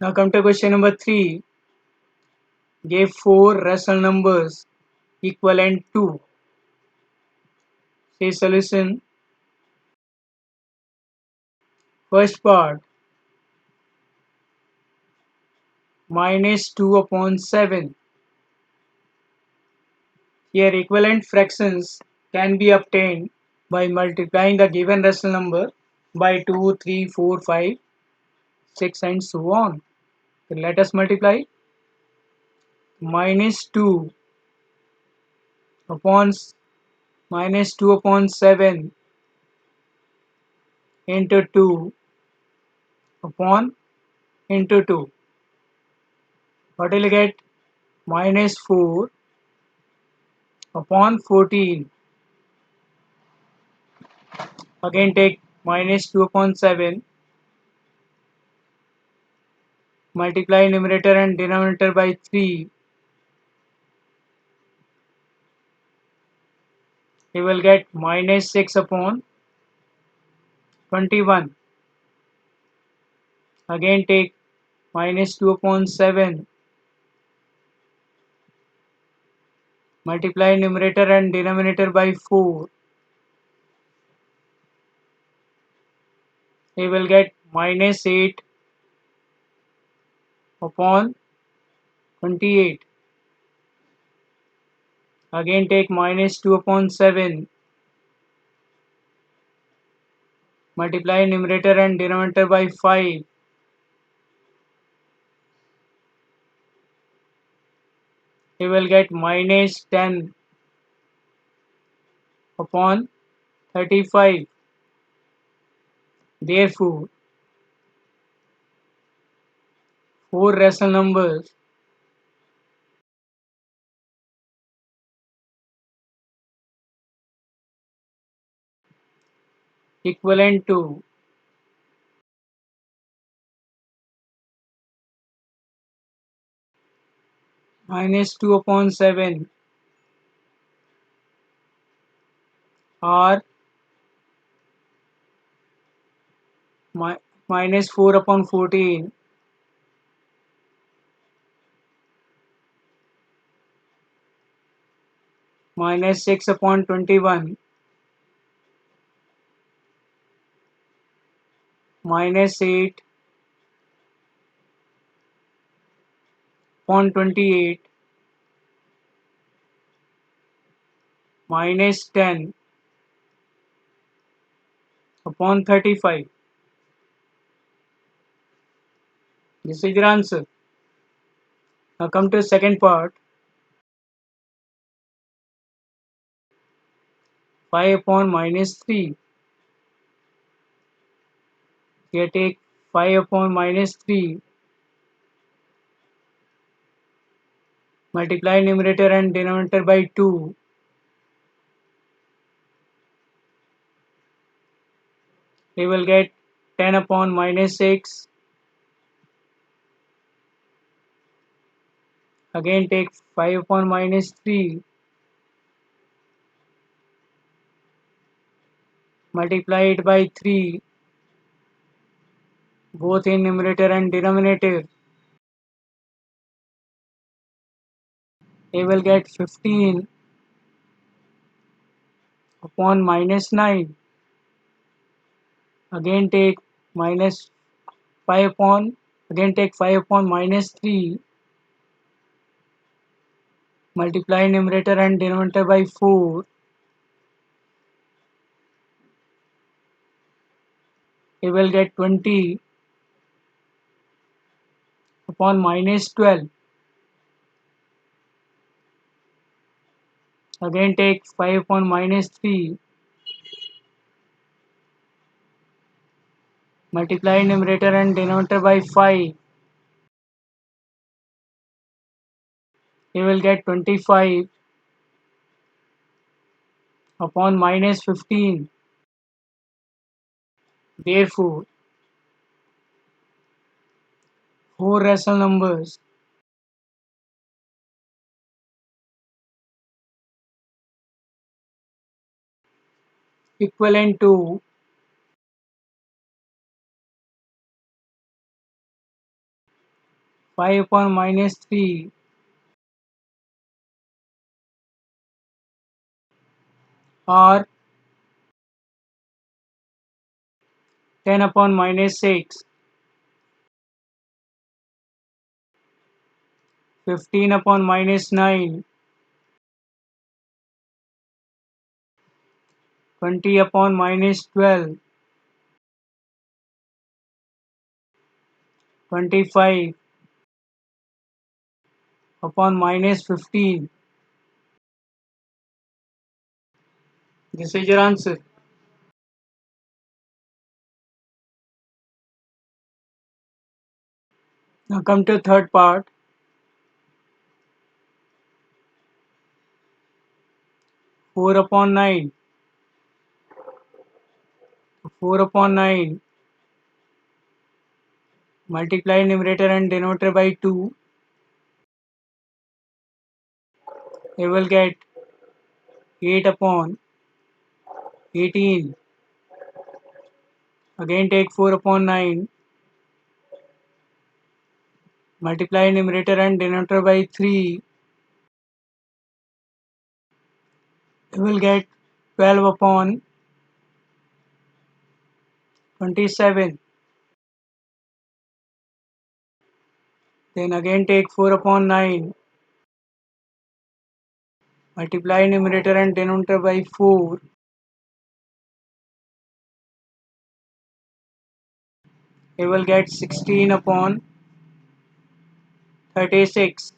Now come to question number 3. Give 4 rational numbers equivalent to. Say solution. First part, -2/7. Here equivalent fractions can be obtained by multiplying the given rational number by 2, 3, 4, 5, 6 and so on. So let us multiply. -2 upon -2/7 into 2 upon into 2. What will you get? -4 upon 14. Again take -2/7, multiply numerator and denominator by 3. You will get -6/21. Again take -2/7, multiply numerator and denominator by 4. You will get -8/28. Again take -2/7, multiply numerator and denominator by 5. You will get -10/35. Therefore, 4 rational numbers equivalent to -2/7 are -4/14, -6/21, -8/28, -10/35. This is your answer. Now come to the second part. 5/-3. Here take 5/-3, multiply numerator and denominator by 2. You will get 10/-6. Again take 5/-3, multiply it by 3, both in numerator and denominator. You will get 15/-9. Again take minus 5 upon again take 5/-3, multiply numerator and denominator by 4. You will get 20/-12. Again take 5/-3, multiply numerator and denominator by 5. You will get 25/-15. Therefore, 4 rational numbers equivalent to 5 upon minus 3 or 10 upon minus 6, 15 upon minus 9, 20 upon minus 12, 25 upon minus 15. This is your answer. Now come to third part. 4 upon 9. 4 upon 9. Multiply numerator and denominator by 2. You will get 8 upon 18. Again take 4 upon 9. Multiply numerator and denominator by 3. You will get 12 upon 27. Then again take 4 upon 9. Multiply numerator and denominator by 4. You will get 16 upon 36.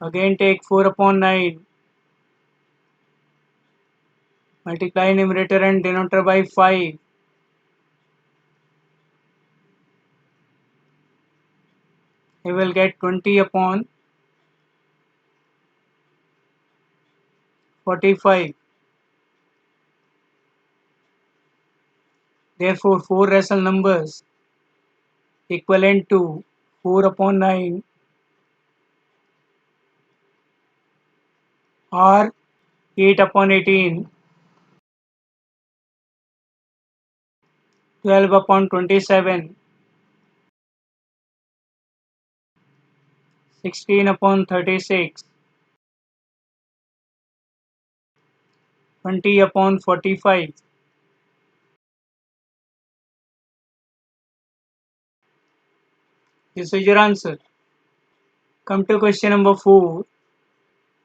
Again take 4 upon 9. Multiply numerator and denominator by 5. You will get 20 upon 45. Therefore, 4 rational numbers equivalent to 4 upon 9 are 8 upon 18, 12 upon 27, 16 upon 36, 20 upon 45. This is your answer. Come to question number 4.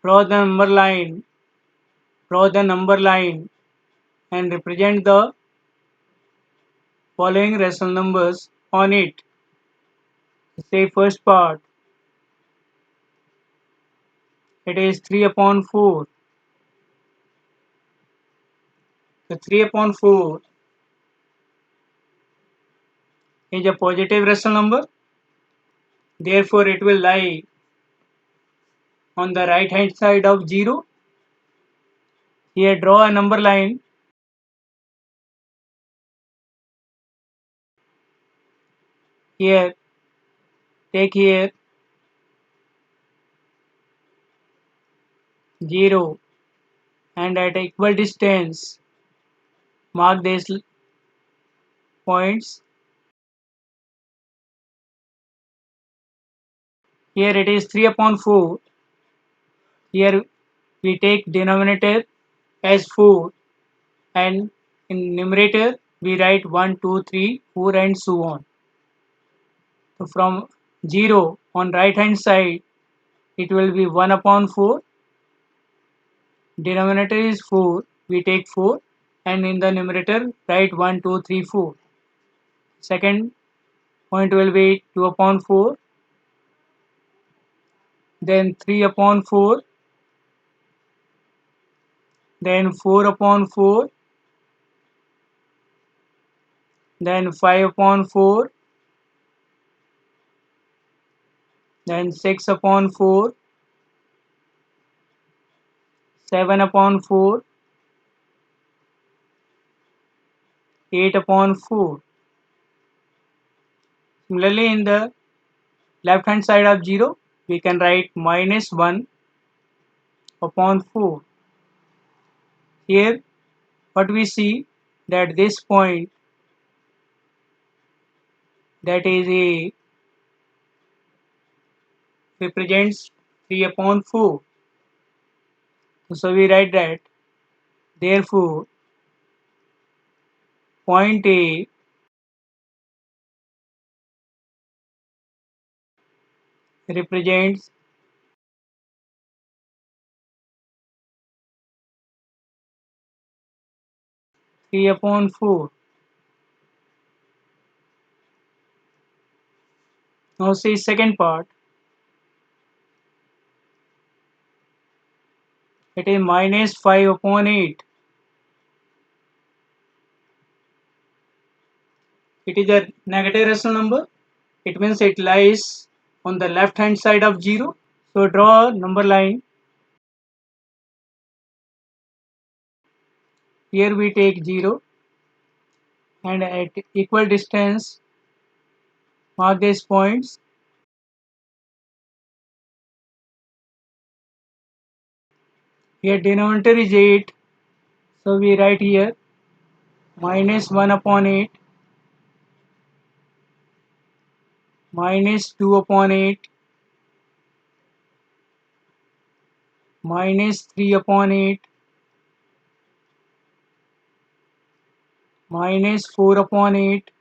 Draw the number line. Draw the number line and represent the following rational numbers on it. Say first part. It is 3 upon 4. The 3 upon 4 is a positive rational number. Therefore, it will lie on the right hand side of 0. Here draw a number line. Here take here 0 and at equal distance mark these points. Here it is 3 upon 4. Here we take denominator as 4 and in numerator we write 1, 2, 3, 4 and so on. So from 0 on right hand side it will be 1 upon 4. Denominator is 4. We take 4 and in the numerator write 1, 2, 3, 4. Second point will be 2 upon 4. Then 3 upon 4. Then 4 upon 4. Then 5 upon 4. Then 6 upon 4. 7 upon 4. 8 upon 4. Similarly, in the left hand side of 0, we can write minus 1 upon 4. Here, what we see that this point that is A represents 3 upon 4. So we write that therefore point A represents 3 upon 4. Now see second part. It is minus 5 upon 8. It is a negative rational number. It means it lies on the left hand side of 0. So draw a number line. Here we take 0 and at equal distance mark these points. Here denominator is 8. So we write here minus 1 upon 8 minus 2 upon 8 minus 3 upon 8 minus 4 upon 8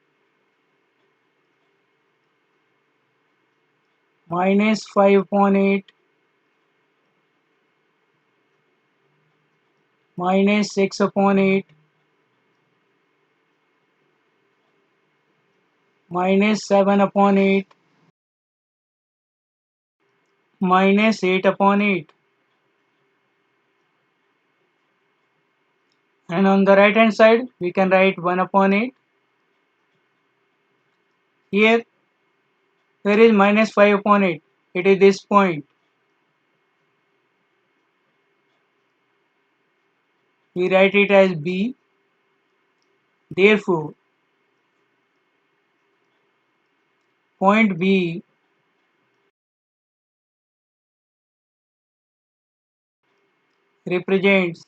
minus 5 upon 8 minus 6 upon 8 minus 7 upon 8 minus 8 upon 8. And on the right hand side we can write 1 upon 8. Here where is minus 5 upon 8? It is this point. We write it as B. Therefore point B represents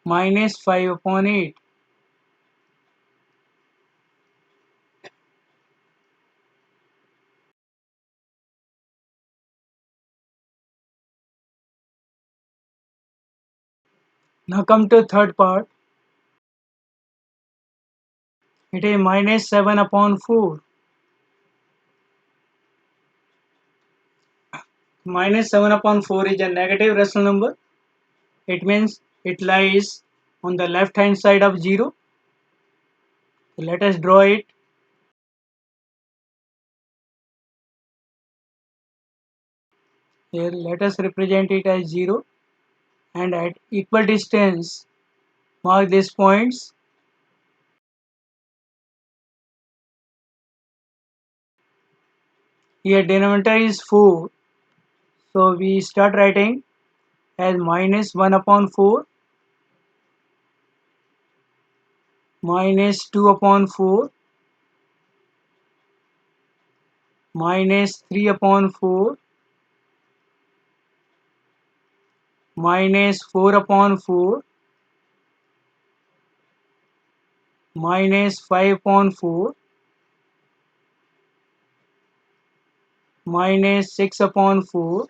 minus 5 upon 8. Now come to third part. It is minus 7 upon 4. Minus 7 upon 4 is a negative rational number. It means it lies on the left hand side of 0. So let us draw it. Here let us represent it as 0 and at equal distance mark these points. Here denominator is 4. So we start writing as minus 1 upon 4 minus 2 upon 4 minus 3 upon 4 minus 4 upon 4 minus 5 upon 4 minus 6 upon 4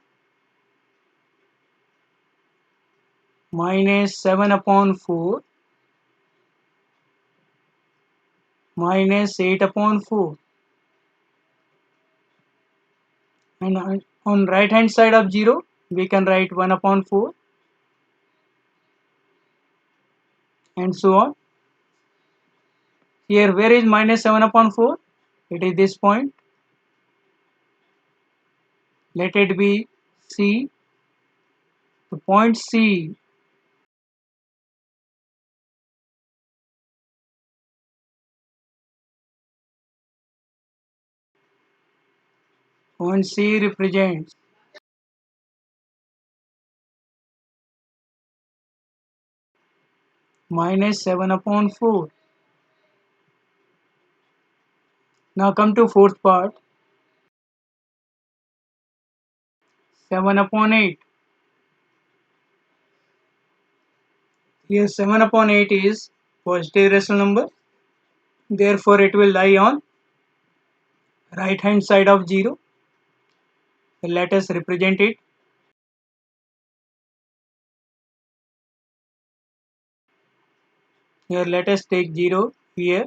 minus 7 upon 4 minus 8 upon 4. And on right hand side of 0 we can write 1 upon 4 and so on. Here where is minus 7 upon 4? It is this point. Let it be C. The point C point C represents minus 7 upon 4. Now come to fourth part. 7 upon 8. Here 7 upon 8 is positive rational number. Therefore, it will lie on right hand side of 0. Let us represent it. Here let us take 0 here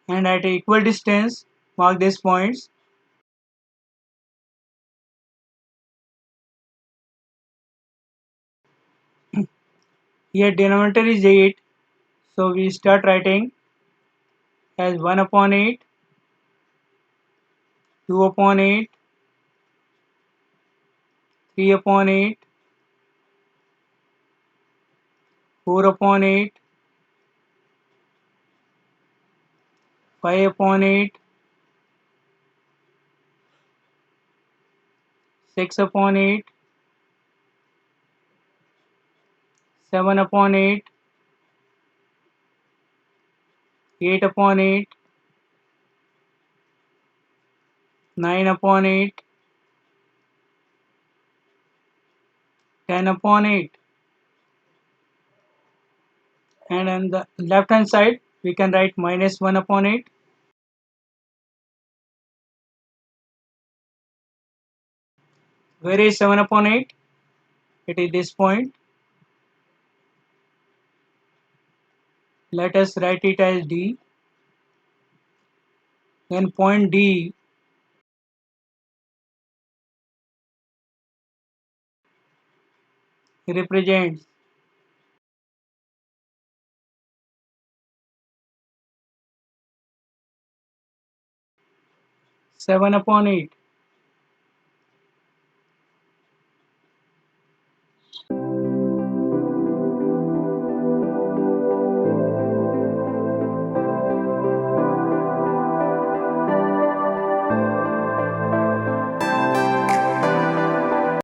and at equal distance mark these points. Here denominator is 8, so we start writing as 1 upon 8, 2 upon 8, 3 upon 8, 4 upon 8, 5 upon 8, 6 upon 8, 7 upon 8, 8 upon 8, 9 upon 8, 10 upon 8. And on the left hand side we can write minus 1 upon 8. Where is 7 upon 8? It is this point. Let us write it as D. Then point D represents 7 upon 8.